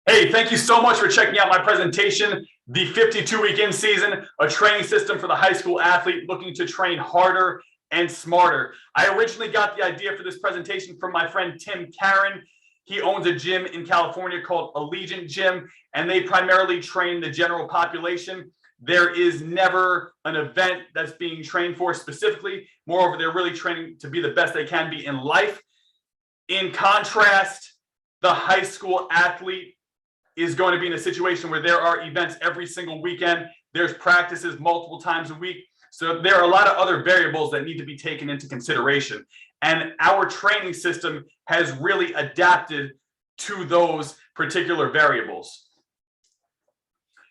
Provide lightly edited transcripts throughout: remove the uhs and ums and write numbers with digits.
Hey, thank you so much for checking out my presentation, the 52-week in-season, a training system for the high school athlete looking to train harder and smarter. I originally got the idea for this presentation from my friend Tim Karen. He owns a gym in California called Allegiant Gym, and they primarily train the general population. There is never an event that's being trained for specifically. Moreover, they're really training to be the best they can be in life. In contrast, the high school athlete is going to be in a situation where there are events every single weekend. There's practices multiple times a week. So there are a lot of other variables that need to be taken into consideration. And our training system has really adapted to those particular variables.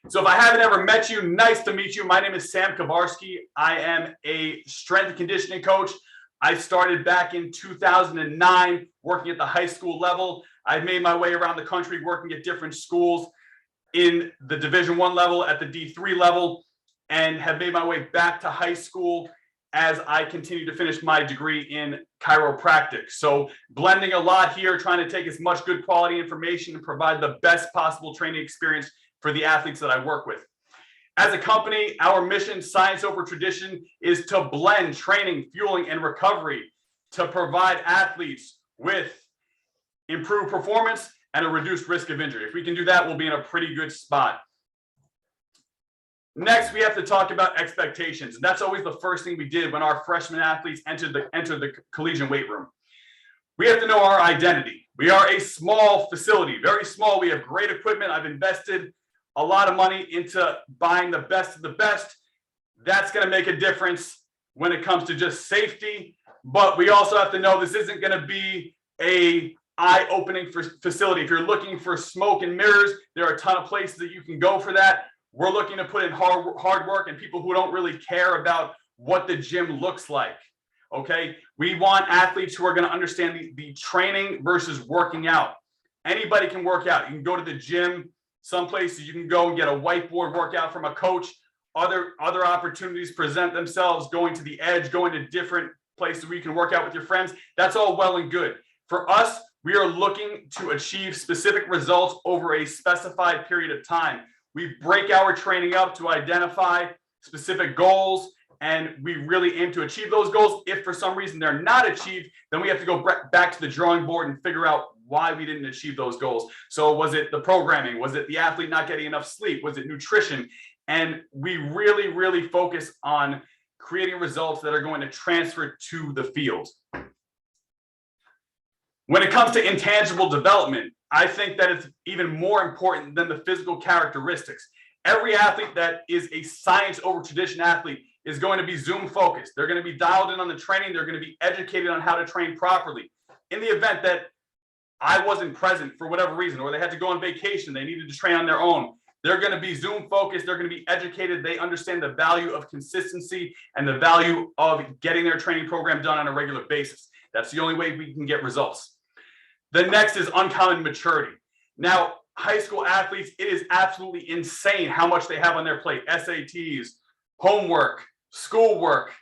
So if I haven't ever met you, nice to meet you. My name is Sam Kavarski. I am a strength and conditioning coach. I started back in 2009 working at the high school level. I've made my way around the country working at different schools in the Division I level, at the D3 level, and have made my way back to high school as I continue to finish my degree in chiropractic. So blending a lot here, trying to take as much good quality information and provide the best possible training experience for the athletes that I work with. As a company, our mission, science over tradition, is to blend training, fueling, and recovery to provide athletes with improved performance and a reduced risk of injury. If we can do that, we'll be in a pretty good spot. Next, we have to talk about expectations. And that's always the first thing we did when our freshman athletes entered the collegiate weight room. We have to know our identity. We are a small facility, very small. We have great equipment. I've invested a lot of money into buying the best of the best. That's going to make a difference when it comes to just safety. But we also have to know this isn't going to be a eye-opening facility. If you're looking for smoke and mirrors, there are a ton of places that you can go for that. We're looking to put in hard work and people who don't really care about what the gym looks like. Okay, we want athletes who are going to understand the training versus working out. Anybody can work out. You can go to the gym. Some places you can go and get a whiteboard workout from a coach. Other opportunities present themselves, going to the edge, going to different places where you can work out with your friends. That's all well and good. For us, we are looking to achieve specific results over a specified period of time. We break our training up to identify specific goals, and we really aim to achieve those goals. If for some reason they're not achieved, then we have to go back to the drawing board and figure out why we didn't achieve those goals. So was it the programming? Was it the athlete not getting enough sleep? Was it nutrition? And we really, really focus on creating results that are going to transfer to the field. When it comes to intangible development, I think that it's even more important than the physical characteristics. Every athlete that is a science over tradition athlete is going to be Zoom focused. They're going to be dialed in on the training. They're going to be educated on how to train properly. In the event that I wasn't present for whatever reason, or they had to go on vacation, they needed to train on their own, they're going to be Zoom focused. They're going to be educated. They understand the value of consistency and the value of getting their training program done on a regular basis. That's the only way we can get results. The next is uncommon maturity. Now, high school athletes, it is absolutely insane how much they have on their plate. SATs, homework, schoolwork,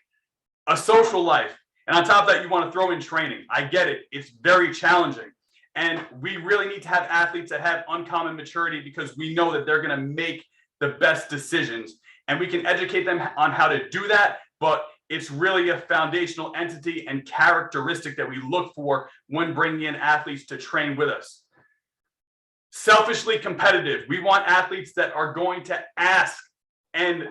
a social life. And on top of that, you want to throw in training. I get it. It's very challenging. And we really need to have athletes that have uncommon maturity because we know that they're going to make the best decisions. And we can educate them on how to do that, but it's really a foundational entity and characteristic that we look for when bringing in athletes to train with us. Selfishly competitive. We want athletes that are going to ask and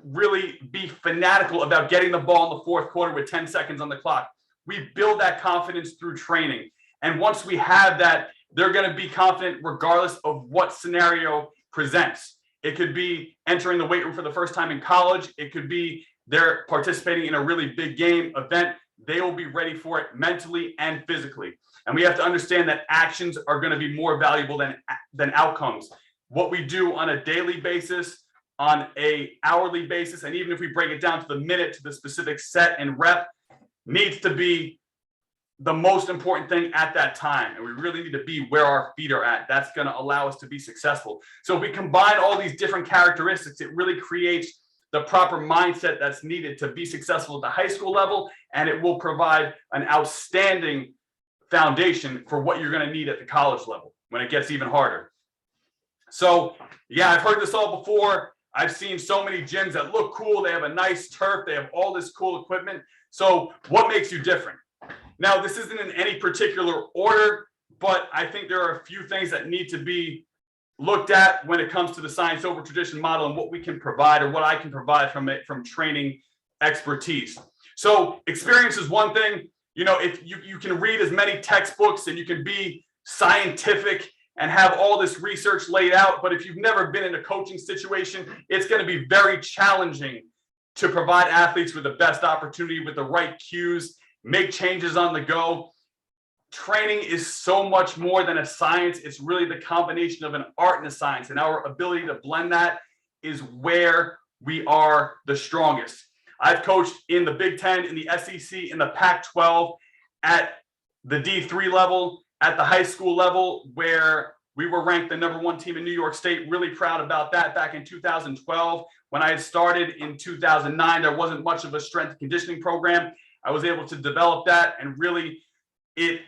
really be fanatical about getting the ball in the fourth quarter with 10 seconds on the clock. We build that confidence through training. And once we have that, they're going to be confident regardless of what scenario presents. It could be entering the weight room for the first time in college. It could be they're participating in a really big game event. They will be ready for it mentally and physically. And we have to understand that actions are going to be more valuable than outcomes. What we do on a daily basis, on an hourly basis, and even if we break it down to the minute, to the specific set and rep, needs to be the most important thing at that time. And we really need to be where our feet are at. That's going to allow us to be successful. So if we combine all these different characteristics, it really creates the proper mindset that's needed to be successful at the high school level, and it will provide an outstanding foundation for what you're going to need at the college level when it gets even harder. So yeah, I've heard this all before. I've seen so many gyms that look cool. They have a nice turf. They have all this cool equipment. So what makes you different? Now, this isn't in any particular order, but I think there are a few things that need to be looked at when it comes to the science over tradition model and what we can provide, or what I can provide from training expertise. So experience is one thing. You know, if you can read as many textbooks and you can be scientific and have all this research laid out, but if you've never been in a coaching situation, it's going to be very challenging to provide athletes with the best opportunity, with the right cues, make changes on the go. Training is so much more than a science. It's really the combination of an art and a science, and our ability to blend that is where we are the strongest. I've coached in the Big Ten, in the SEC, in the Pac-12, at the D3 level, at the high school level, where we were ranked the #1 team in New York State. Really proud about that back in 2012. When I had started in 2009, there wasn't much of a strength and conditioning program. I was able to develop that, and really it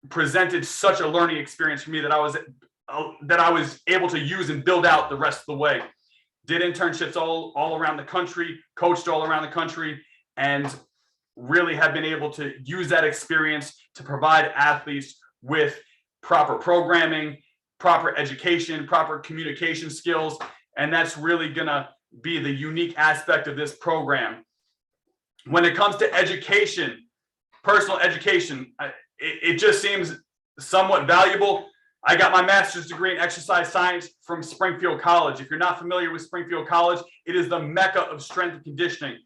presented such a learning experience for me that I was able to use and build out the rest of the way. Did internships all around the country, coached all around the country, and really have been able to use that experience to provide athletes with proper programming, proper education, proper communication skills. And that's really gonna be the unique aspect of this program. When it comes to education, personal education, it just seems somewhat valuable. I got my master's degree in exercise science from Springfield College. If you're not familiar with Springfield College, it is the mecca of strength and conditioning.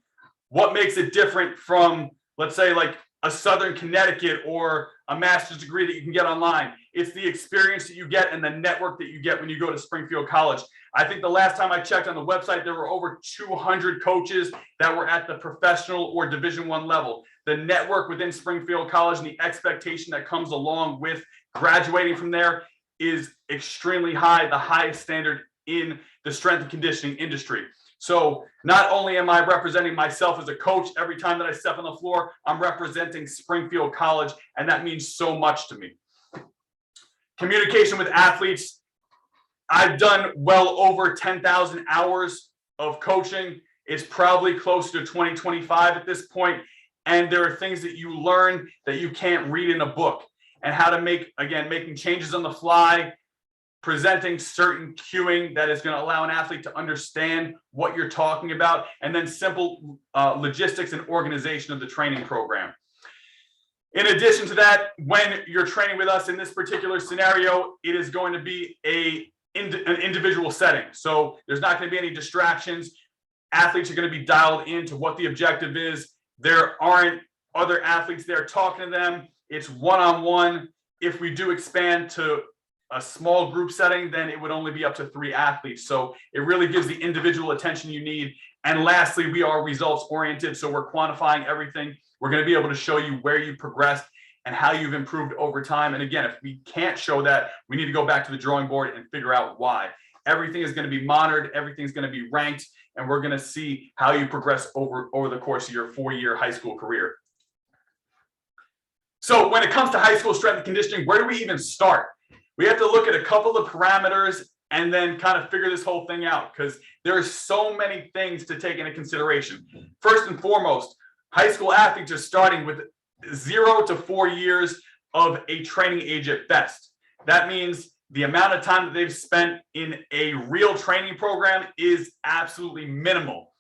What makes it different from, let's say, like a Southern Connecticut or a master's degree that you can get online? It's the experience that you get and the network that you get when you go to Springfield College. I think the last time I checked on the website, there were over 200 coaches that were at the professional or Division I level. The network within Springfield College and the expectation that comes along with graduating from there is extremely high, the highest standard in the strength and conditioning industry. So not only am I representing myself as a coach every time that I step on the floor, I'm representing Springfield College, and that means so much to me. Communication with athletes. I've done well over 10,000 hours of coaching. It's probably close to 2025 at this point. And there are things that you learn that you can't read in a book, and how to making changes on the fly, presenting certain cueing that is going to allow an athlete to understand what you're talking about, and then simple logistics and organization of the training program. In addition to that, when you're training with us in this particular scenario, it is going to be an individual setting. So there's not going to be any distractions. Athletes are going to be dialed into what the objective is. There aren't other athletes there talking to them. It's one-on-one. If we do expand to a small group setting, then it would only be up to 3 athletes. So it really gives the individual attention you need. And lastly, we are results oriented. So we're quantifying everything. We're going to be able to show you where you progressed and how you've improved over time. And again, if we can't show that, we need to go back to the drawing board and figure out why. Everything is going to be monitored. Everything's going to be ranked. And we're going to see how you progress over the course of your 4-year high school career. So when it comes to high school strength and conditioning, where do we even start? We have to look at a couple of parameters and then kind of figure this whole thing out, because there are so many things to take into consideration. First and foremost, high school athletes are starting with 0 to 4 years of a training age at best. That means the amount of time that they've spent in a real training program is absolutely minimal.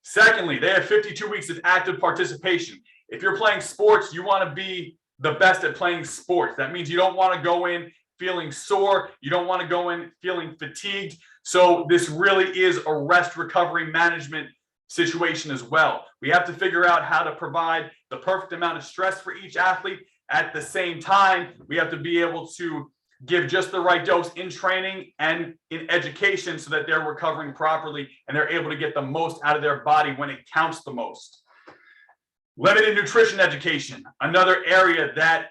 Secondly, they have 52 weeks of active participation. If you're playing sports, you want to be the best at playing sports. That means you don't want to go in feeling sore. You don't want to go in feeling fatigued. So this really is a rest recovery management situation as well. We have to figure out how to provide the perfect amount of stress for each athlete. At the same time, we have to be able to give just the right dose in training and in education so that they're recovering properly and they're able to get the most out of their body when it counts the most. Limited nutrition education, another area that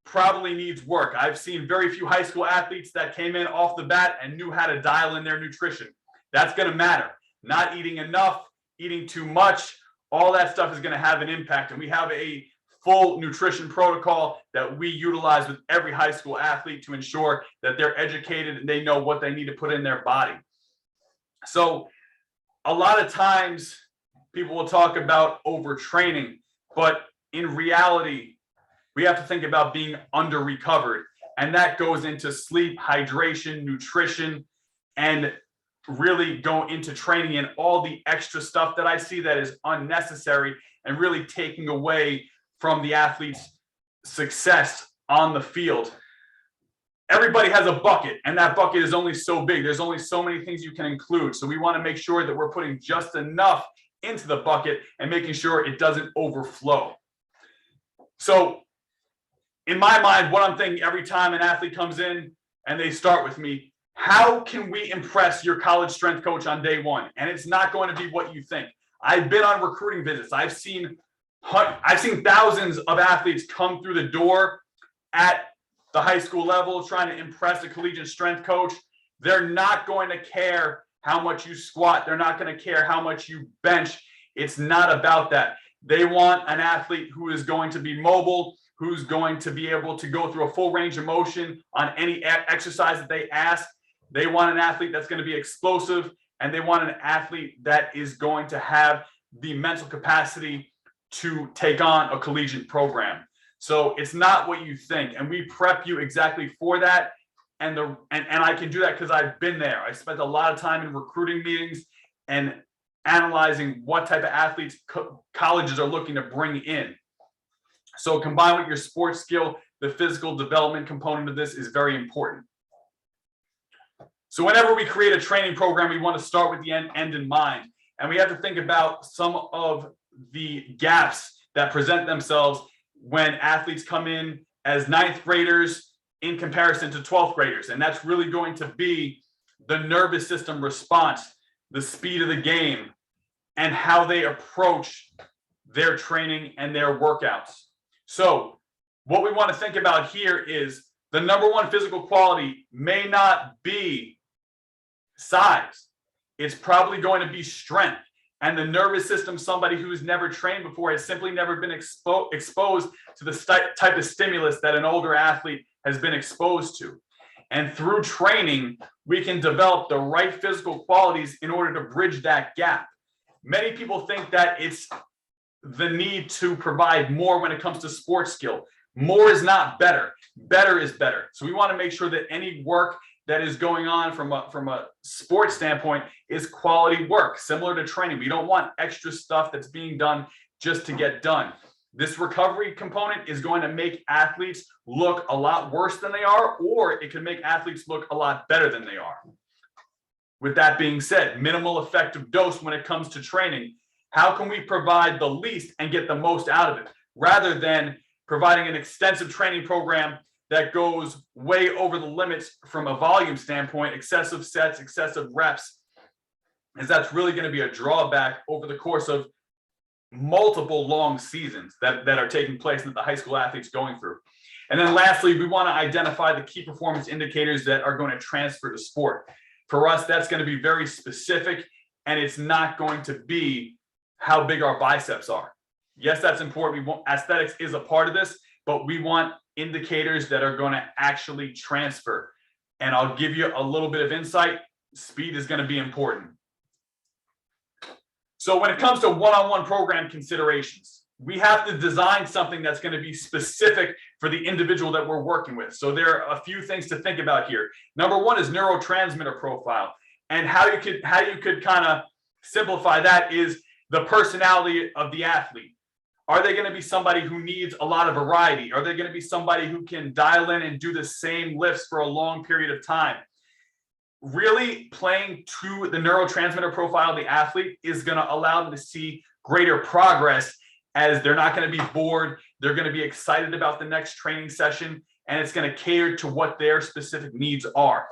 probably needs work. I've seen very few high school athletes that came in off the bat and knew how to dial in their nutrition. That's going to matter. Not eating enough, eating too much, all that stuff is going to have an impact. And we have a full nutrition protocol that we utilize with every high school athlete to ensure that they're educated and they know what they need to put in their body. So a lot of times people will talk about overtraining, but in reality, we have to think about being under recovered. And that goes into sleep, hydration, nutrition, and really go into training and all the extra stuff that I see that is unnecessary and really taking away from the athlete's success on the field. Everybody has a bucket, and that bucket is only so big. There's only so many things you can include. So we want to make sure that we're putting just enough into the bucket and making sure it doesn't overflow. So in my mind, what I'm thinking every time an athlete comes in and they start with me, how can we impress your college strength coach on day one? And it's not going to be what you think. I've been on recruiting visits. I've seen thousands of athletes come through the door at the high school level trying to impress a collegiate strength coach. They're not going to care how much you squat. They're not going to care how much you bench. It's not about that. They want an athlete who is going to be mobile, who's going to be able to go through a full range of motion on any exercise that they ask. They want an athlete that's going to be explosive, and they want an athlete that is going to have the mental capacity to take on a collegiate program. So it's not what you think, and we prep you exactly for that. And I can do that because I've been there. I spent a lot of time in recruiting meetings and analyzing what type of athletes colleges are looking to bring in. So combined with your sports skill, the physical development component of this is very important. So whenever we create a training program, we want to start with the end in mind. And we have to think about some of the gaps that present themselves when athletes come in as 9th graders in comparison to 12th graders. And that's really going to be the nervous system response, the speed of the game, and how they approach their training and their workouts. So what we want to think about here is the number one physical quality may not be size. It's probably going to be strength. And the nervous system, somebody who's never trained before, has simply never been exposed to the type of stimulus that an older athlete has been exposed to. And through training, we can develop the right physical qualities in order to bridge that gap. Many people think that it's the need to provide more when it comes to sports skill. More is not better. Better is better. So we want to make sure that any work that is going on from a sports standpoint is quality work, similar to training. We don't want extra stuff that's being done just to get done. This recovery component is going to make athletes look a lot worse than they are, or it can make athletes look a lot better than they are. With that being said, minimal effective dose when it comes to training. How can we provide the least and get the most out of it, rather than providing an extensive training program that goes way over the limits from a volume standpoint, excessive sets, excessive reps, as that's really going to be a drawback over the course of multiple long seasons that are taking place that the high school athletes going through. And then lastly, we want to identify the key performance indicators that are going to transfer to sport. For us, that's going to be very specific, and it's not going to be how big our biceps are. Yes, that's important. Aesthetics is a part of this, but we want indicators that are going to actually transfer. And I'll give you a little bit of insight. Speed is going to be important. So when it comes to one-on-one program considerations, we have to design something that's going to be specific for the individual that we're working with. So there are a few things to think about here. Number one is neurotransmitter profile. And how you could kind of simplify that is the personality of the athlete. Are they going to be somebody who needs a lot of variety? Are they going to be somebody who can dial in and do the same lifts for a long period of time? Really playing to the neurotransmitter profile of the athlete is going to allow them to see greater progress, as they're not going to be bored. They're going to be excited about the next training session, and it's going to cater to what their specific needs are.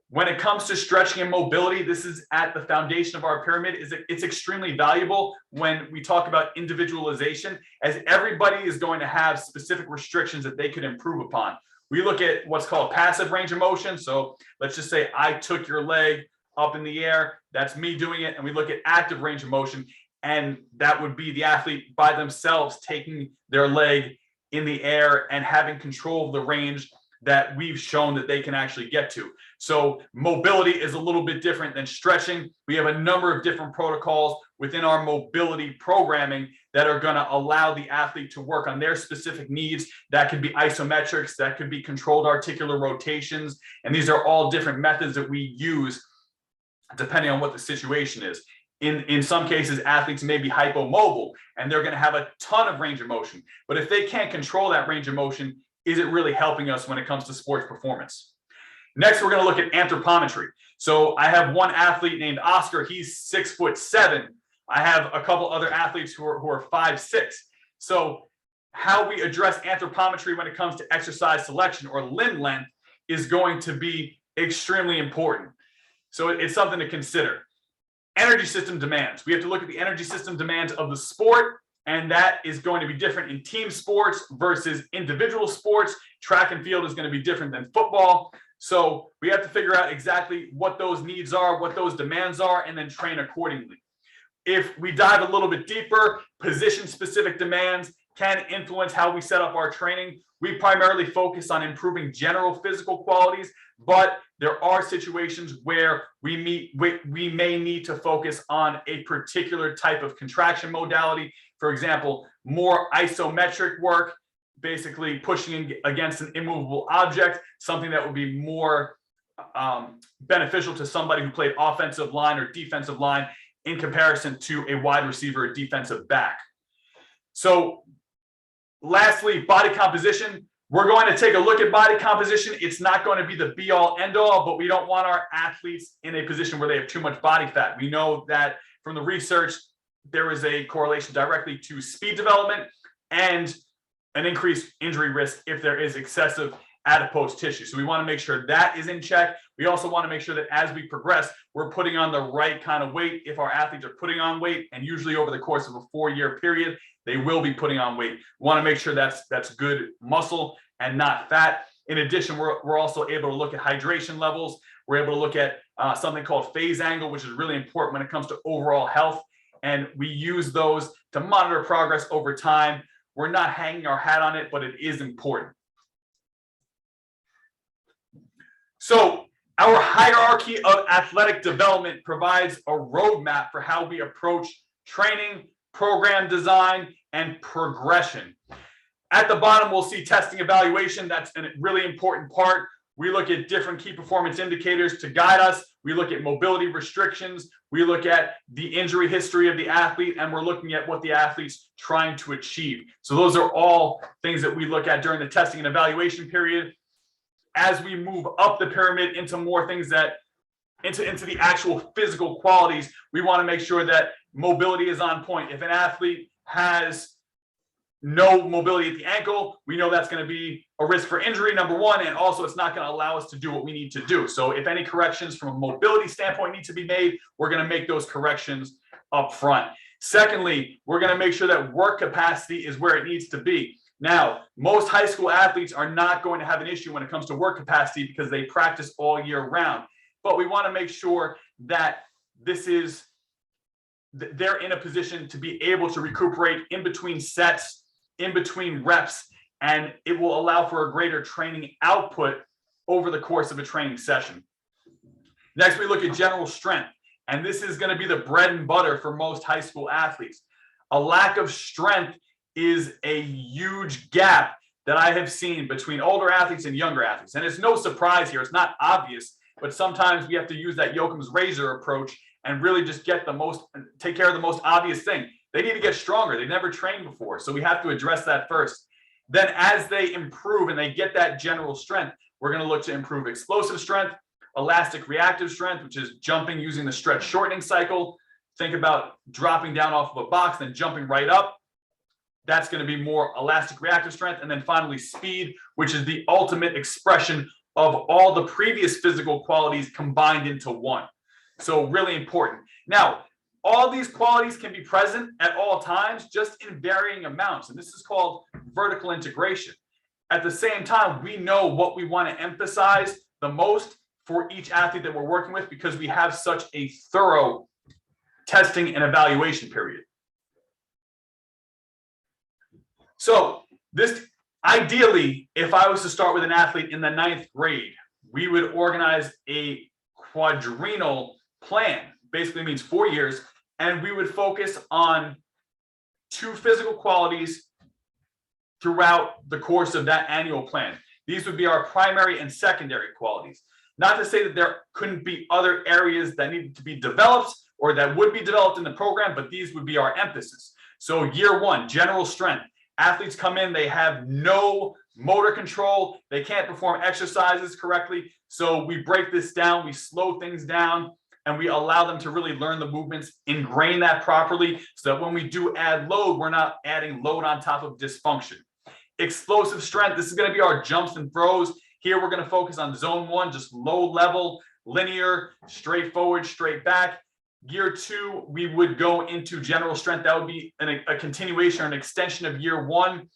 When it comes to stretching and mobility, this is at the foundation of our pyramid. It's extremely valuable when we talk about individualization, as everybody is going to have specific restrictions that they could improve upon. We look at what's called passive range of motion. So let's just say I took your leg up in the air. That's me doing it. And we look at active range of motion. and that would be the athlete by themselves taking their leg in the air and having control of the range that we've shown that they can actually get to. So mobility is a little bit different than stretching. We have a number of different protocols within our mobility programming that are going to allow the athlete to work on their specific needs. That could be isometrics, that could be controlled articular rotations, and these are all different methods that we use depending on what the situation is. In some cases, athletes may be hypomobile and they're going to have a ton of range of motion. But if they can't control that range of motion, is it really helping us when it comes to sports performance? Next, we're going to look at anthropometry. So I have one athlete named Oscar. He's 6'7". I have a couple other athletes who are 5'6". So how we address anthropometry when it comes to exercise selection or limb length is going to be extremely important. So it's something to consider. Energy system demands. We have to look at the energy system demands of the sport, and that is going to be different in team sports versus individual sports. Track and field is going to be different than football. So we have to figure out exactly what those needs are, what those demands are, and then train accordingly. If we dive a little bit deeper, position-specific demands can influence how we set up our training. We primarily focus on improving general physical qualities, but there are situations where we may need to focus on a particular type of contraction modality. For example, more isometric work, basically pushing against an immovable object, something that would be more beneficial to somebody who played offensive line or defensive line in comparison to a wide receiver or defensive back. So lastly, body composition. We're going to take a look at body composition. It's not going to be the be all end all, but we don't want our athletes in a position where they have too much body fat. We know that from the research, there is a correlation directly to speed development and an increased injury risk if there is excessive adipose tissue. So we want to make sure that is in check. We also want to make sure that as we progress, we're putting on the right kind of weight. If our athletes are putting on weight, and usually over the course of a 4-year period, they will be putting on weight. We want to make sure that's good muscle and not fat. In addition, we're also able to look at hydration levels. We're able to look at something called phase angle, which is really important when it comes to overall health. And we use those to monitor progress over time. We're not hanging our hat on it, but it is important. So our hierarchy of athletic development provides a roadmap for how we approach training, program design, and progression. At the bottom, we'll see testing evaluation. That's a really important part. We look at different key performance indicators to guide us. We look at mobility restrictions. We look at the injury history of the athlete, and we're looking at what the athlete's trying to achieve. So those are all things that we look at during the testing and evaluation period. As we move up the pyramid into more things that into the actual physical qualities, we want to make sure that mobility is on point. If an athlete has no mobility at the ankle, we know that's going to be a risk for injury, number one, and also it's not going to allow us to do what we need to do. So if any corrections from a mobility standpoint need to be made, we're going to make those corrections up front. Secondly, we're going to make sure that work capacity is where it needs to be. Now, most high school athletes are not going to have an issue when it comes to work capacity because they practice all year round. But we want to make sure that they're in a position to be able to recuperate in between sets, in between reps, and it will allow for a greater training output over the course of a training session. Next, we look at general strength, and this is going to be the bread and butter for most high school athletes. A lack of strength is a huge gap that I have seen between older athletes and younger athletes. And it's no surprise here, it's not obvious, but sometimes we have to use that Yoakum's razor approach and really just take care of the most obvious thing. They need to get stronger. They've never trained before. So we have to address that first. Then as they improve and they get that general strength, we're going to look to improve explosive strength, elastic reactive strength, which is jumping using the stretch shortening cycle. Think about dropping down off of a box, then jumping right up. That's going to be more elastic reactive strength. And then finally, speed, which is the ultimate expression of all the previous physical qualities combined into one. So really important. Now, all these qualities can be present at all times, just in varying amounts. And this is called vertical integration. At the same time, we know what we want to emphasize the most for each athlete that we're working with because we have such a thorough testing and evaluation period. So this, ideally, if I was to start with an athlete in the 9th grade, we would organize a quadrennial plan. Basically means 4 years, and we would focus on 2 physical qualities throughout the course of that annual plan. These would be our primary and secondary qualities. Not to say that there couldn't be other areas that needed to be developed or that would be developed in the program, but these would be our emphasis. So year 1, general strength. Athletes come in, they have no motor control, they can't perform exercises correctly. So we break this down, we slow things down, and we allow them to really learn the movements, ingrain that properly, so that when we do add load, we're not adding load on top of dysfunction. Explosive strength, this is going to be our jumps and throws. Here we're going to focus on zone 1, just low level, linear, straight forward, straight back. Year 2, we would go into general strength. That would be a continuation or an extension of year 1,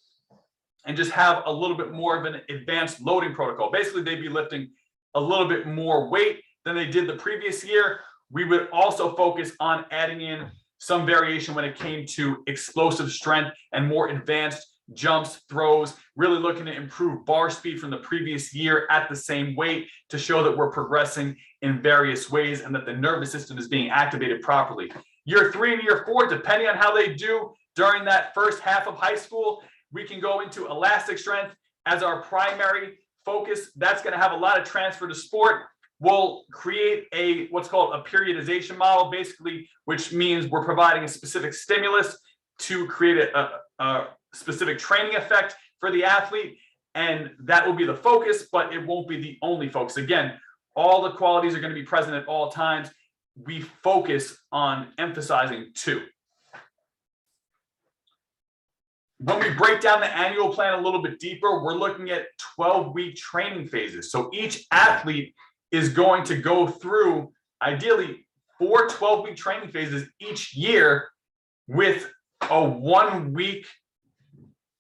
and just have a little bit more of an advanced loading protocol. Basically, they'd be lifting a little bit more weight than they did the previous year. We would also focus on adding in some variation when it came to explosive strength and more advanced jumps, throws, really looking to improve bar speed from the previous year at the same weight to show that we're progressing in various ways and that the nervous system is being activated properly. Year 3 and year 4, depending on how they do during that first half of high school, we can go into elastic strength as our primary focus. That's going to have a lot of transfer to sport. We'll create what's called a periodization model, basically, which means we're providing a specific stimulus to create a specific training effect for the athlete, and that will be the focus, but it won't be the only focus. Again, all the qualities are going to be present at all times. We focus on emphasizing 2. When we break down the annual plan a little bit deeper, we're looking at 12-week training phases. So each athlete is going to go through, ideally, 4 12-week training phases each year, with a 1-week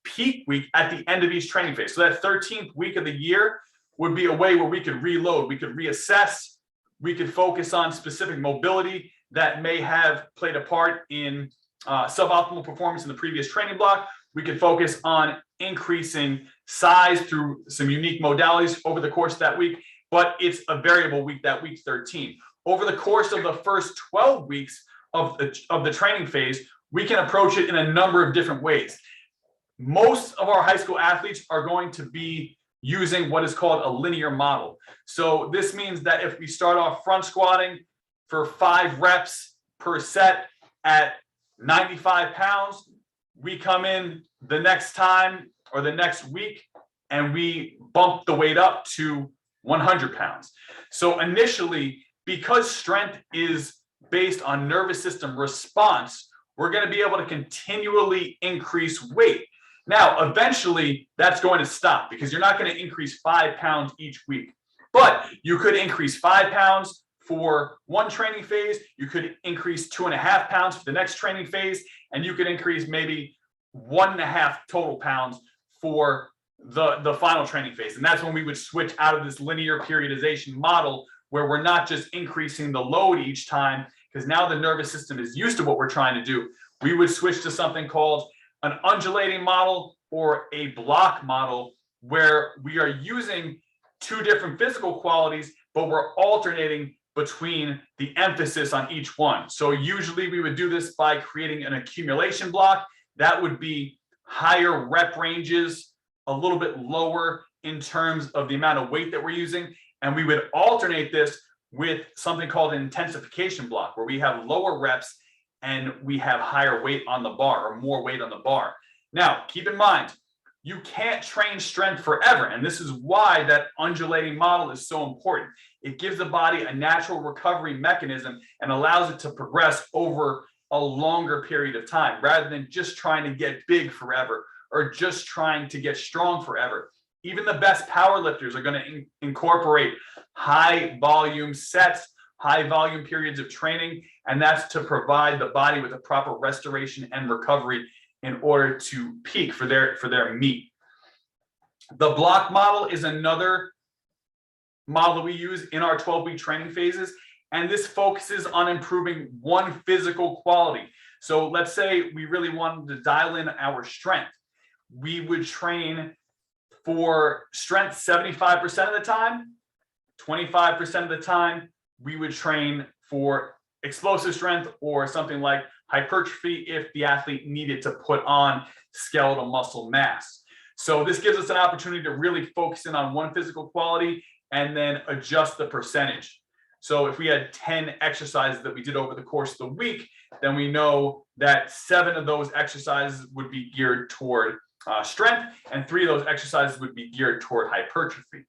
peak week at the end of each training phase. So that 13th week of the year would be a way where we could reload, we could reassess, we could focus on specific mobility that may have played a part in suboptimal performance in the previous training block. We could focus on increasing size through some unique modalities over the course of that week, but it's a variable week, that week 13. Over the course of the first 12 weeks of the training phase, we can approach it in a number of different ways. Most of our high school athletes are going to be using what is called a linear model. So this means that if we start off front squatting for 5 reps per set at 95 pounds, we come in the next time or the next week and we bump the weight up to 100 pounds. So initially, because strength is based on nervous system response, we're going to be able to continually increase weight. Now, eventually, that's going to stop because you're not going to increase 5 pounds each week. But you could increase 5 pounds for one training phase. You could increase 2.5 pounds for the next training phase. And you could increase maybe 1.5 total pounds for the final training phase. And that's when we would switch out of this linear periodization model where we're not just increasing the load each time, because now the nervous system is used to what we're trying to do. We would switch to something called an undulating model or a block model, where we are using 2 different physical qualities, but we're alternating between the emphasis on each one. So usually we would do this by creating an accumulation block. That would be higher rep ranges, a little bit lower in terms of the amount of weight that we're using. And we would alternate this with something called an intensification block, where we have lower reps and we have higher weight on the bar, or more weight on the bar. Now, keep in mind, you can't train strength forever. And this is why that undulating model is so important. It gives the body a natural recovery mechanism and allows it to progress over a longer period of time, rather than just trying to get big forever or just trying to get strong forever. Even the best power lifters are going to incorporate high volume sets, high volume periods of training, and that's to provide the body with a proper restoration and recovery in order to peak for their meet. The block model is another model that we use in our 12-week training phases, and this focuses on improving one physical quality. So let's say we really wanted to dial in our strength. we would train for strength 75% of the time. 25% of the time, we would train for explosive strength or something like hypertrophy if the athlete needed to put on skeletal muscle mass. So this gives us an opportunity to really focus in on one physical quality and then adjust the percentage. So if we had 10 exercises that we did over the course of the week, then we know that 7 of those exercises would be geared toward strength, and 3 of those exercises would be geared toward hypertrophy.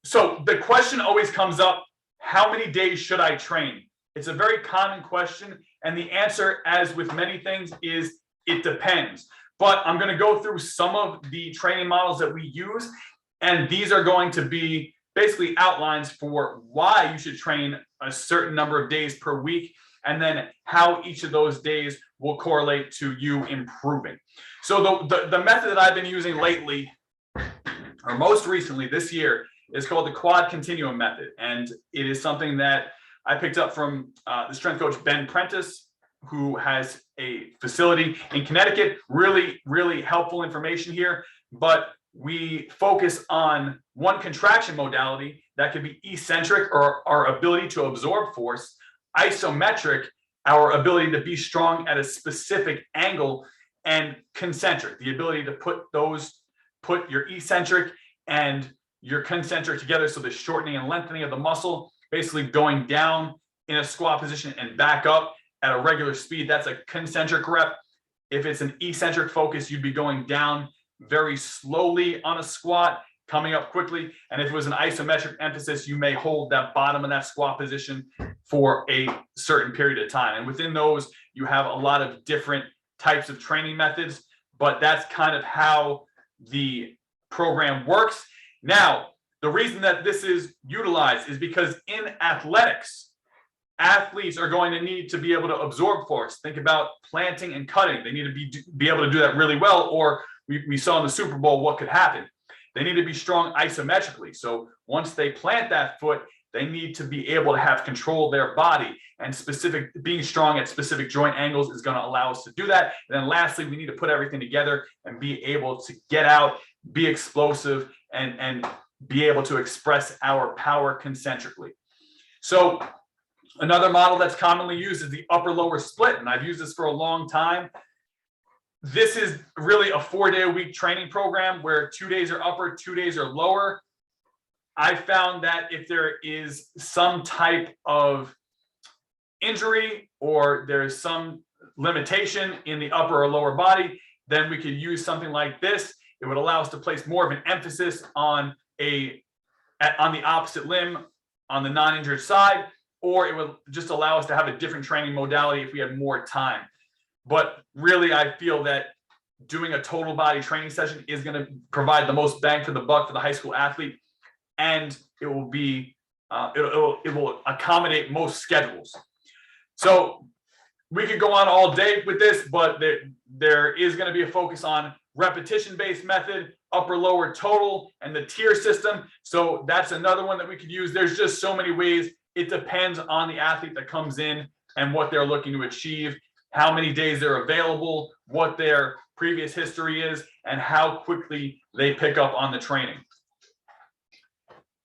So the question always comes up, how many days should I train? It's a very common question, and the answer, as with many things, is it depends. But I'm going to go through some of the training models that we use, and these are going to be basically outlines for why you should train a certain number of days per week, and then how each of those days will correlate to you improving. So the method that I've been using lately, or most recently this year, is called the quad continuum method. And it is something that I picked up from the strength coach, Ben Prentice, who has a facility in Connecticut. Really, really helpful information here. But we focus on one contraction modality that could be eccentric, or our ability to absorb force, isometric, our ability to be strong at a specific angle, and concentric, the ability to put your eccentric and your concentric together. So the shortening and lengthening of the muscle, basically going down in a squat position and back up at a regular speed. That's a concentric rep. If it's an eccentric focus, you'd be going down very slowly on a squat, coming up quickly. And if it was an isometric emphasis, you may hold that bottom of that squat position for a certain period of time. And within those, you have a lot of different types of training methods, but that's kind of how the program works. Now, the reason that this is utilized is because in athletics, athletes are going to need to be able to absorb force. Think about planting and cutting. They need to be able to do that really well, or we saw in the Super Bowl what could happen. They need to be strong isometrically. So once they plant that foot, they need to be able to have control of their body, and being strong at specific joint angles is going to allow us to do that. And then lastly, we need to put everything together and be able to get out, be explosive, and be able to express our power concentrically. So another model that's commonly used is the upper lower split, and I've used this for a long time. This is really a 4-day-a-week training program where 2 days are upper, 2 days are lower. I found that if there is some type of injury or there's some limitation in the upper or lower body, then we could use something like this. It would allow us to place more of an emphasis on the opposite limb, on the non-injured side, or it would just allow us to have a different training modality if we had more time. But really, I feel that doing a total body training session is going to provide the most bang for the buck for the high school athlete, and it will be it will accommodate most schedules. So we could go on all day with this, but there is going to be a focus on repetition-based method, upper lower total, and the tier system. So that's another one that we could use. There's just so many ways. It depends on the athlete that comes in and what they're looking to achieve, how many days they're available, what their previous history is, and how quickly they pick up on the training.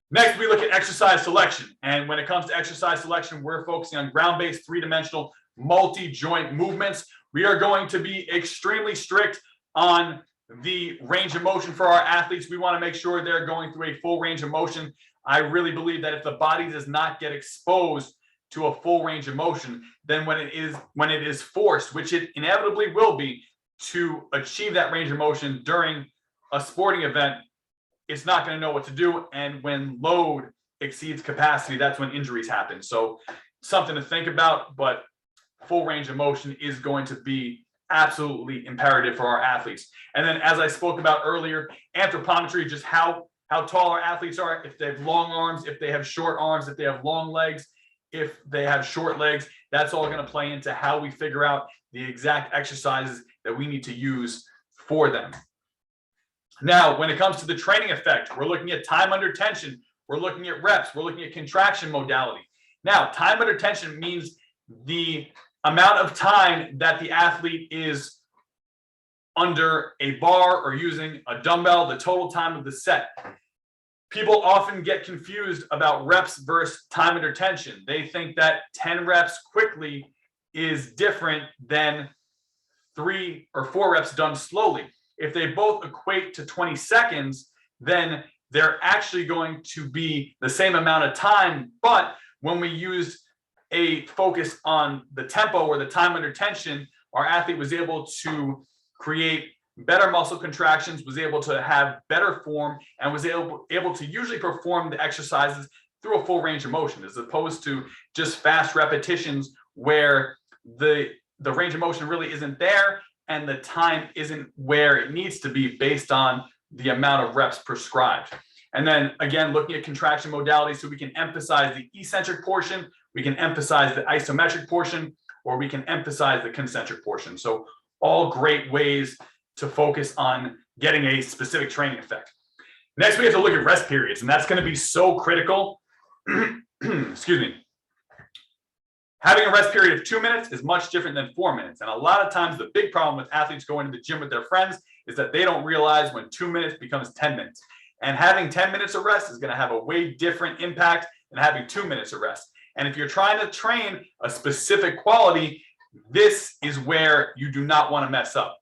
Next, we look at exercise selection. And when it comes to exercise selection, we're focusing on ground-based, three-dimensional, multi-joint movements. We are going to be extremely strict on the range of motion for our athletes. We want to make sure they're going through a full range of motion. I really believe that if the body does not get exposed to a full range of motion, then when it is forced, which it inevitably will be, to achieve that range of motion during a sporting event, it's not going to know what to do. And when load exceeds capacity, that's when injuries happen. So something to think about, but full range of motion is going to be absolutely imperative for our athletes. And then, as I spoke about earlier, anthropometry, just how tall our athletes are, if they have long arms, if they have short arms, if they have long legs, if they have short legs, that's all going to play into how we figure out the exact exercises that we need to use for them. Now, when it comes to the training effect, we're looking at time under tension, we're looking at reps, we're looking at contraction modality. Now, time under tension means the amount of time that the athlete is under a bar or using a dumbbell, the total time of the set. People often get confused about reps versus time under tension. They think that 10 reps quickly is different than 3 or 4 reps done slowly. If they both equate to 20 seconds, then they're actually going to be the same amount of time. But when we use a focus on the tempo or the time under tension, our athlete was able to create better muscle contractions, was able to have better form, and was able to usually perform the exercises through a full range of motion, as opposed to just fast repetitions where the range of motion really isn't there and the time isn't where it needs to be based on the amount of reps prescribed. And then again, looking at contraction modalities, so we can emphasize the eccentric portion, we can emphasize the isometric portion, or we can emphasize the concentric portion. So all great ways to focus on getting a specific training effect. Next, we have to look at rest periods, and that's going to be so critical. Excuse me. Having a rest period of 2 minutes is much different than 4 minutes. And a lot of times the big problem with athletes going to the gym with their friends is that they don't realize when 2 minutes becomes 10 minutes. And having 10 minutes of rest is going to have a way different impact than having 2 minutes of rest. And if you're trying to train a specific quality, this is where you do not want to mess up.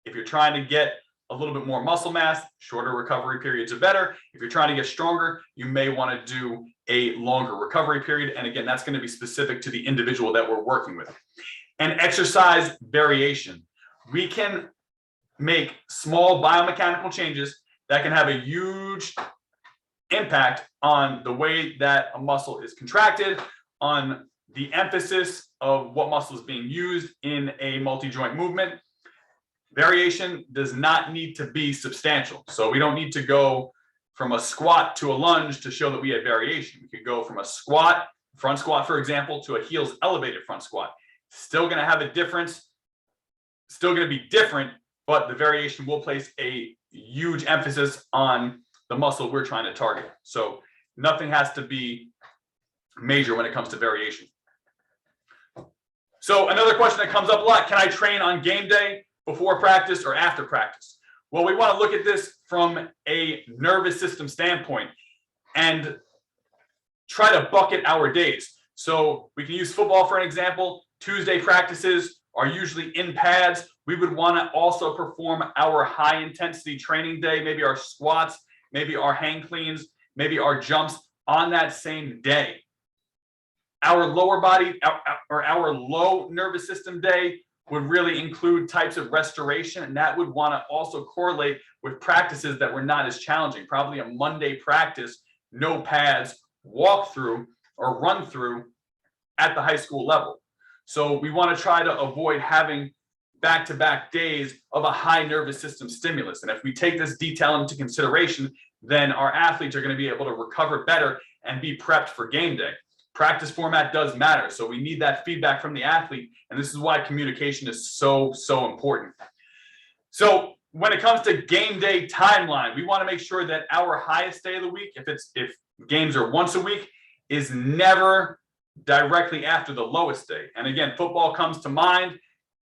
If you're trying to get a little bit more muscle mass, shorter recovery periods are better. If you're trying to get stronger, you may want to do a longer recovery period. And again, that's going to be specific to the individual that we're working with. And exercise variation. We can make small biomechanical changes that can have a huge impact on the way that a muscle is contracted, on the emphasis of what muscle is being used in a multi-joint movement. Variation does not need to be substantial. So we don't need to go from a squat to a lunge to show that we had variation. We could go from a squat, front squat, for example, to a heels elevated front squat. Still going to have a difference, still going to be different, but the variation will place a huge emphasis on the muscle we're trying to target. So nothing has to be major when it comes to variation. So another question that comes up a lot, can I train on game day, before practice, or after practice? Well, we want to look at this from a nervous system standpoint and try to bucket our days. So we can use football for an example. Tuesday practices are usually in pads. We would want to also perform our high intensity training day, maybe our squats, maybe our hang cleans, maybe our jumps on that same day. Our lower body or our low nervous system day would really include types of restoration, and that would want to also correlate with practices that were not as challenging. Probably a Monday practice, no pads, walk through or run through at the high school level. So we want to try to avoid having back-to-back days of a high nervous system stimulus. And if we take this detail into consideration, then our athletes are going to be able to recover better and be prepped for game day. Practice format does matter. So we need that feedback from the athlete. And this is why communication is so important. So when it comes to game day timeline, we want to make sure that our highest day of the week, if games are once a week, is never directly after the lowest day. And again, football comes to mind.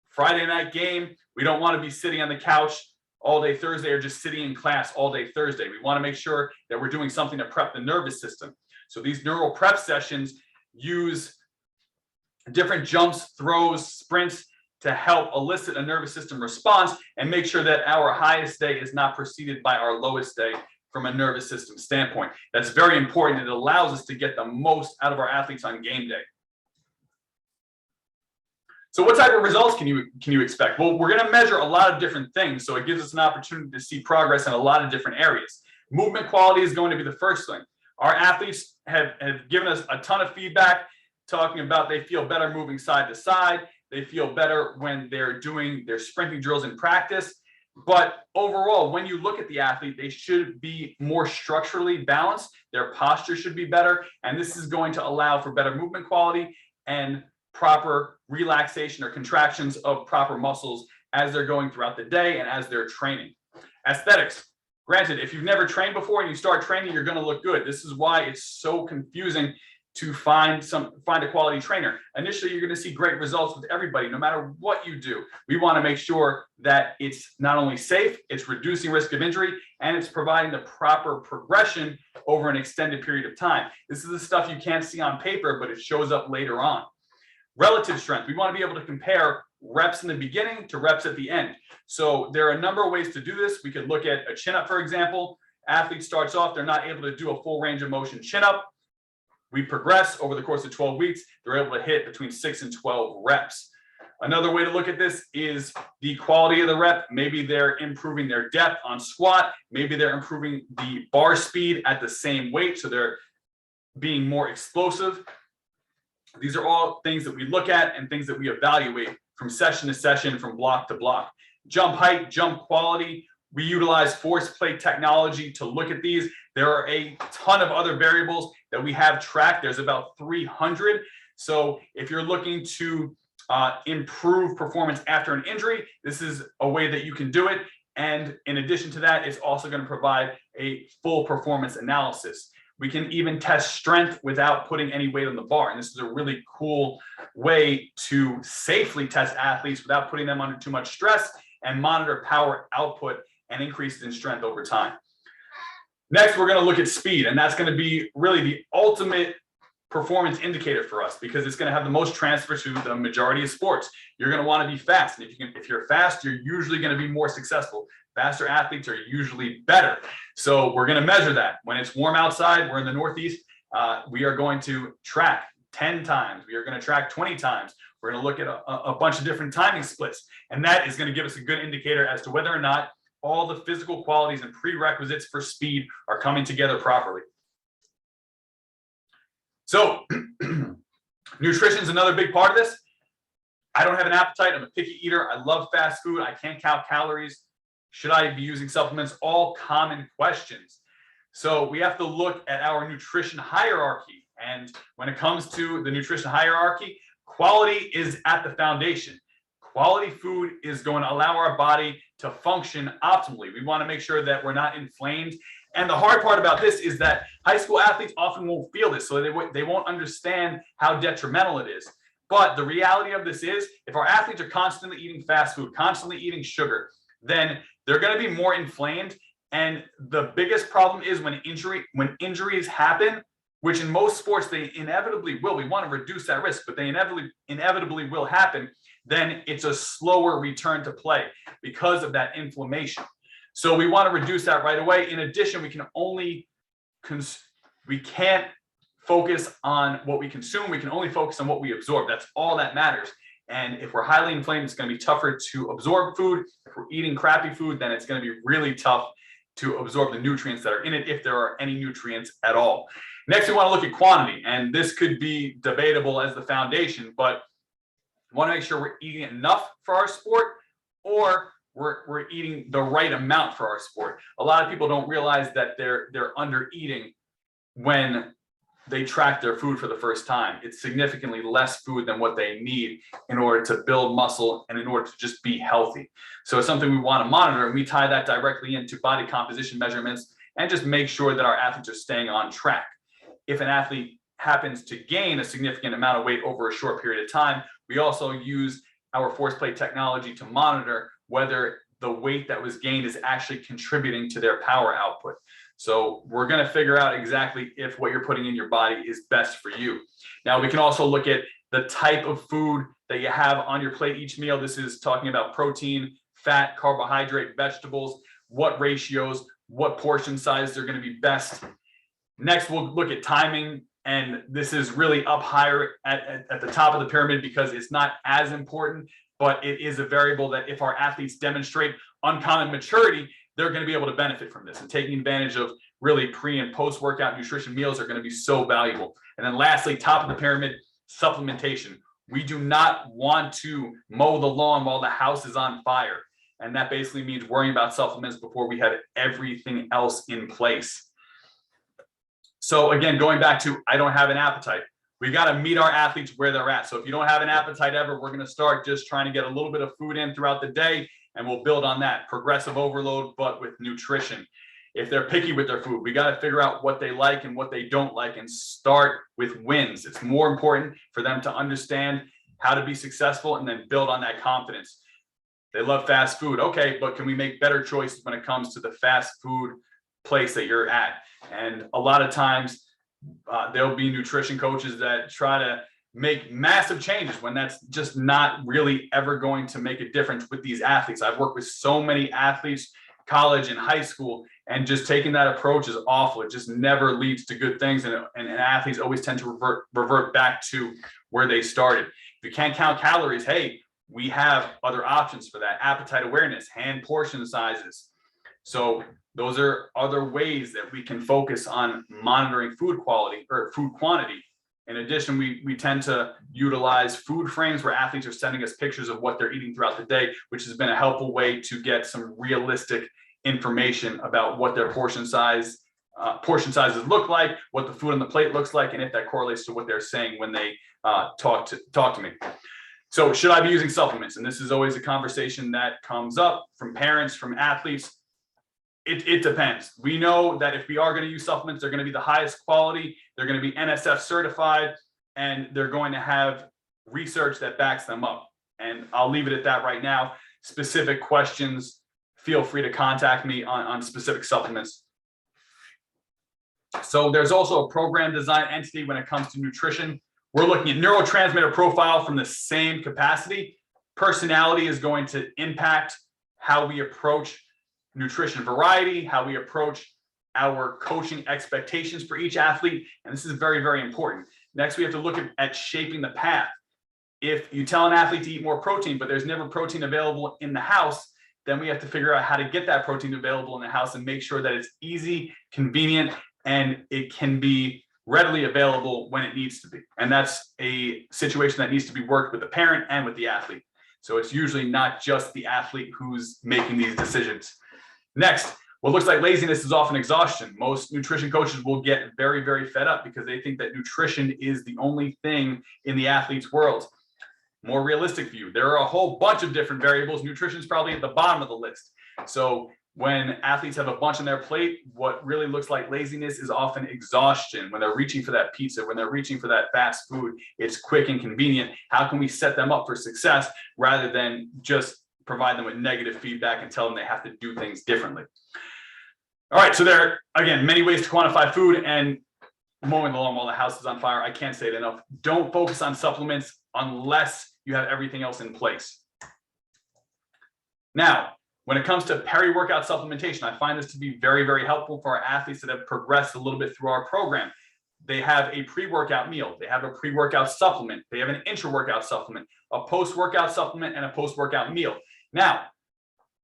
Friday night game, we don't want to be sitting on the couch all day Thursday or just sitting in class all day Thursday. We want to make sure that we're doing something to prep the nervous system. So these neural prep sessions use different jumps, throws, sprints to help elicit a nervous system response and make sure that our highest day is not preceded by our lowest day from a nervous system standpoint. That's very important. It allows us to get the most out of our athletes on game day. So what type of results can you expect? Well, we're going to measure a lot of different things, so it gives us an opportunity to see progress in a lot of different areas. Movement quality is going to be the first thing. Our athletes have given us a ton of feedback talking about they feel better moving side to side. They feel better when they're doing their sprinting drills in practice. But overall, when you look at the athlete, they should be more structurally balanced. Their posture should be better. And this is going to allow for better movement quality and proper relaxation or contractions of proper muscles as they're going throughout the day and as they're training. Aesthetics. Granted, if you've never trained before and you start training, you're going to look good. This is why it's so confusing to find a quality trainer. Initially, you're going to see great results with everybody, no matter what you do. We want to make sure that it's not only safe, it's reducing risk of injury, and it's providing the proper progression over an extended period of time. This is the stuff you can't see on paper, but it shows up later on. Relative strength. We want to be able to compare reps in the beginning to reps at the end. So there are a number of ways to do this. We could look at a chin-up, for example. Athlete starts off, they're not able to do a full range of motion chin-up. We progress over the course of 12 weeks. They're able to hit between 6 and 12 reps. Another way to look at this is the quality of the rep. Maybe they're improving their depth on squat. Maybe they're improving the bar speed at the same weight, so they're being more explosive. These are all things that we look at and things that we evaluate from session to session, from block to block. Jump height, jump quality. We utilize force plate technology to look at these. There are a ton of other variables that we have tracked. There's about 300. So if you're looking to improve performance after an injury, this is a way that you can do it. And in addition to that, it's also going to provide a full performance analysis. We can even test strength without putting any weight on the bar. And this is a really cool way to safely test athletes without putting them under too much stress and monitor power output and increases in strength over time. Next, we're going to look at speed, and that's going to be really the ultimate performance indicator for us because it's going to have the most transfer to the majority of sports. You're going to want to be fast, and if you're fast, you're usually going to be more successful. Faster athletes are usually better. So we're going to measure that. When it's warm outside, we're in the Northeast, we are going to track 10 times. We are going to track 20 times. We're going to look at a bunch of different timing splits, and that is going to give us a good indicator as to whether or not all the physical qualities and prerequisites for speed are coming together properly. So nutrition is another big part of this. I don't have an appetite. I'm a picky eater. I love fast food. I can't count calories. Should I be using supplements? All common questions. So we have to look at our nutrition hierarchy. And when it comes to the nutrition hierarchy, quality is at the foundation. Quality food is going to allow our body to function optimally. We want to make sure that we're not inflamed. And the hard part about this is that high school athletes often won't feel this, so they won't understand how detrimental it is. But the reality of this is, if our athletes are constantly eating fast food, constantly eating sugar, then they're going to be more inflamed. And the biggest problem is when injuries happen, which in most sports they inevitably will. We want to reduce that risk, but they inevitably will happen. Then it's a slower return to play because of that inflammation. So we want to reduce that right away. In addition, we can't focus on what we consume. We can only focus on what we absorb. That's all that matters. And if we're highly inflamed, it's going to be tougher to absorb food. If we're eating crappy food, then it's going to be really tough to absorb the nutrients that are in it, if there are any nutrients at all. Next, we want to look at quantity, and this could be debatable as the foundation, but we want to make sure we're eating enough for our sport, or we're eating the right amount for our sport. A lot of people don't realize that they're under eating when they track their food for the first time. It's significantly less food than what they need in order to build muscle and in order to just be healthy. So it's something we want to monitor, and we tie that directly into body composition measurements and just make sure that our athletes are staying on track. If an athlete happens to gain a significant amount of weight over a short period of time, we also use our force plate technology to monitor whether the weight that was gained is actually contributing to their power output. So we're going to figure out exactly if what you're putting in your body is best for you. Now, we can also look at the type of food that you have on your plate each meal. This is talking about protein, fat, carbohydrate, vegetables, what ratios, what portion size are going to be best. Next, we'll look at timing. And this is really up higher at the top of the pyramid because it's not as important, but it is a variable that if our athletes demonstrate uncommon maturity, they're going to be able to benefit from this. And taking advantage of really pre and post-workout nutrition meals are going to be so valuable. And then lastly, top of the pyramid, supplementation. We do not want to mow the lawn while the house is on fire. And that basically means worrying about supplements before we have everything else in place. So again, going back to, I don't have an appetite. We got to meet our athletes where they're at. So if you don't have an appetite ever, we're going to start just trying to get a little bit of food in throughout the day, and we'll build on that. Progressive overload, but with nutrition. If they're picky with their food, we got to figure out what they like and what they don't like and start with wins. It's more important for them to understand how to be successful and then build on that confidence. They love fast food. Okay, but can we make better choices when it comes to the fast food place that you're at? And a lot of times there'll be nutrition coaches that try to make massive changes when that's just not really ever going to make a difference with these athletes. I've worked with so many athletes, college and high school, and just taking that approach is awful. It just never leads to good things. And athletes always tend to revert back to where they started. If you can't count calories, hey, we have other options for that. Appetite awareness, hand portion sizes. So those are other ways that we can focus on monitoring food quality or food quantity. In addition, we tend to utilize food frames where athletes are sending us pictures of what they're eating throughout the day, which has been a helpful way to get some realistic information about what their portion sizes look like, what the food on the plate looks like, and if that correlates to what they're saying when they talk to me. So should I be using supplements? And this is always a conversation that comes up from parents, from athletes. It depends. We know that if we are going to use supplements, they're going to be the highest quality, they're going to be NSF certified, and they're going to have research that backs them up. And I'll leave it at that right now. Specific questions, feel free to contact me on specific supplements. So there's also a program design entity when it comes to nutrition. We're looking at neurotransmitter profile from the same capacity. Personality is going to impact how we approach nutrition variety, how we approach our coaching expectations for each athlete. And this is very, very important. Next, we have to look at shaping the path. If you tell an athlete to eat more protein, but there's never protein available in the house, then we have to figure out how to get that protein available in the house and make sure that it's easy, convenient, and it can be readily available when it needs to be. And that's a situation that needs to be worked with the parent and with the athlete. So it's usually not just the athlete who's making these decisions. Next, what looks like laziness is often exhaustion. Most nutrition coaches will get very, very fed up because they think that nutrition is the only thing in the athlete's world. More realistic view, there are a whole bunch of different variables. Nutrition is probably at the bottom of the list. So when athletes have a bunch on their plate, what really looks like laziness is often exhaustion. When they're reaching for that pizza, when they're reaching for that fast food, it's quick and convenient. How can we set them up for success rather than just provide them with negative feedback and tell them they have to do things differently? All right, so there are, again, many ways to quantify food, and mowing the lawn while the house is on fire, I can't say it enough. Don't focus on supplements unless you have everything else in place. Now, when it comes to peri-workout supplementation, I find this to be very, very helpful for our athletes that have progressed a little bit through our program. They have a pre-workout meal, they have a pre-workout supplement, they have an intra-workout supplement, a post-workout supplement, and a post-workout meal. Now,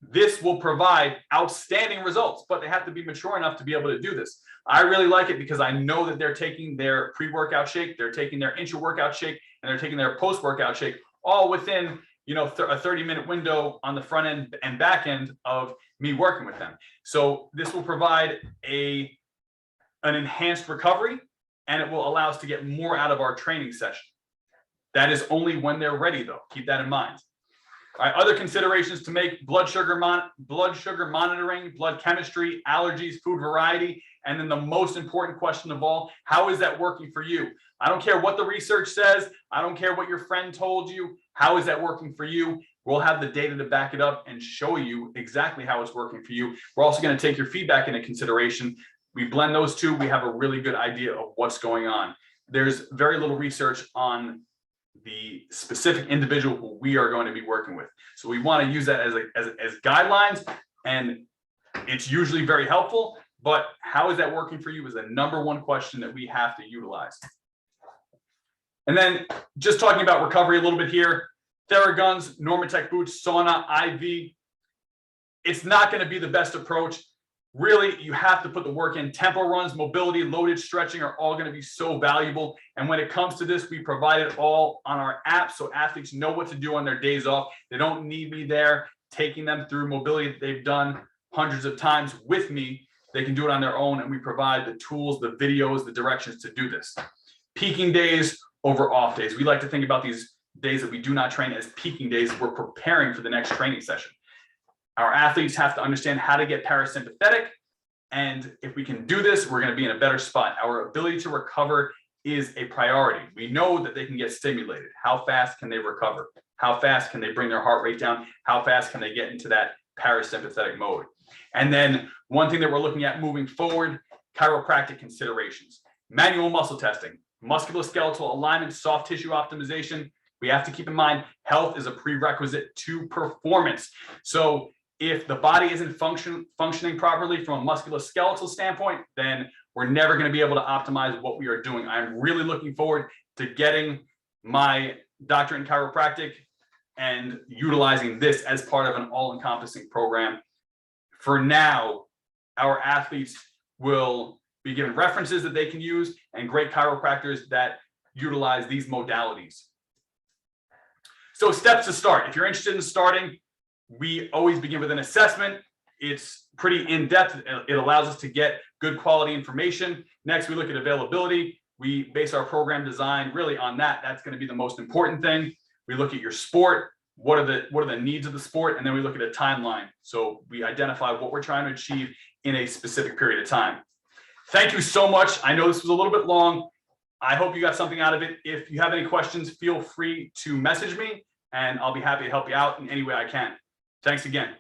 this will provide outstanding results, but they have to be mature enough to be able to do this. I really like it because I know that they're taking their pre-workout shake, they're taking their intra-workout shake, and they're taking their post-workout shake all within a 30-minute window on the front end and back end of me working with them. So this will provide an enhanced recovery, and it will allow us to get more out of our training session. That is only when they're ready, though. Keep that in mind. All right, other considerations to make: blood sugar monitoring, blood chemistry, allergies, food variety, and then the most important question of all: how is that working for you? I don't care what the research says. I don't care what your friend told you. How is that working for you? We'll have the data to back it up and show you exactly how it's working for you. We're also going to take your feedback into consideration. We blend those two. We have a really good idea of what's going on. There's very little research on the specific individual who we are going to be working with. So we want to use that as guidelines, and it's usually very helpful, but how is that working for you is the number one question that we have to utilize. And then just talking about recovery a little bit here: Theraguns, Normatec boots, sauna, IV. It's not going to be the best approach. Really, you have to put the work in. Tempo runs, mobility, loaded stretching are all going to be so valuable. And when it comes to this, we provide it all on our app so athletes know what to do on their days off. They don't need me there taking them through mobility that they've done hundreds of times with me. They can do it on their own, and we provide the tools, the videos, the directions to do this. Peaking days over off days. We like to think about these days that we do not train as peaking days. We're preparing for the next training session. Our athletes have to understand how to get parasympathetic And if we can do this, we're going to be in a better spot. Our ability to recover is a priority. We know that they can get stimulated. How fast can they recover? How fast can they bring their heart rate down? How fast can they get into that parasympathetic mode? And then one thing that we're looking at moving forward, chiropractic considerations, manual muscle testing, musculoskeletal alignment, soft tissue optimization. We have to keep in mind health is a prerequisite to performance. So if the body isn't functioning properly from a musculoskeletal standpoint, then we're never going to be able to optimize what we are doing. I'm really looking forward to getting my doctorate in chiropractic and utilizing this as part of an all-encompassing program. For now, our athletes will be given references that they can use and great chiropractors that utilize these modalities. So steps to start. If you're interested in starting, we always begin with an assessment. It's pretty in-depth. It allows us to get good quality information. Next, we look at availability. We base our program design really on that. That's going to be the most important thing. We look at your sport. What are the needs of the sport? And then we look at a timeline. So we identify what we're trying to achieve in a specific period of time. Thank you so much. I know this was a little bit long. I hope you got something out of it. If you have any questions, feel free to message me and I'll be happy to help you out in any way I can. Thanks again.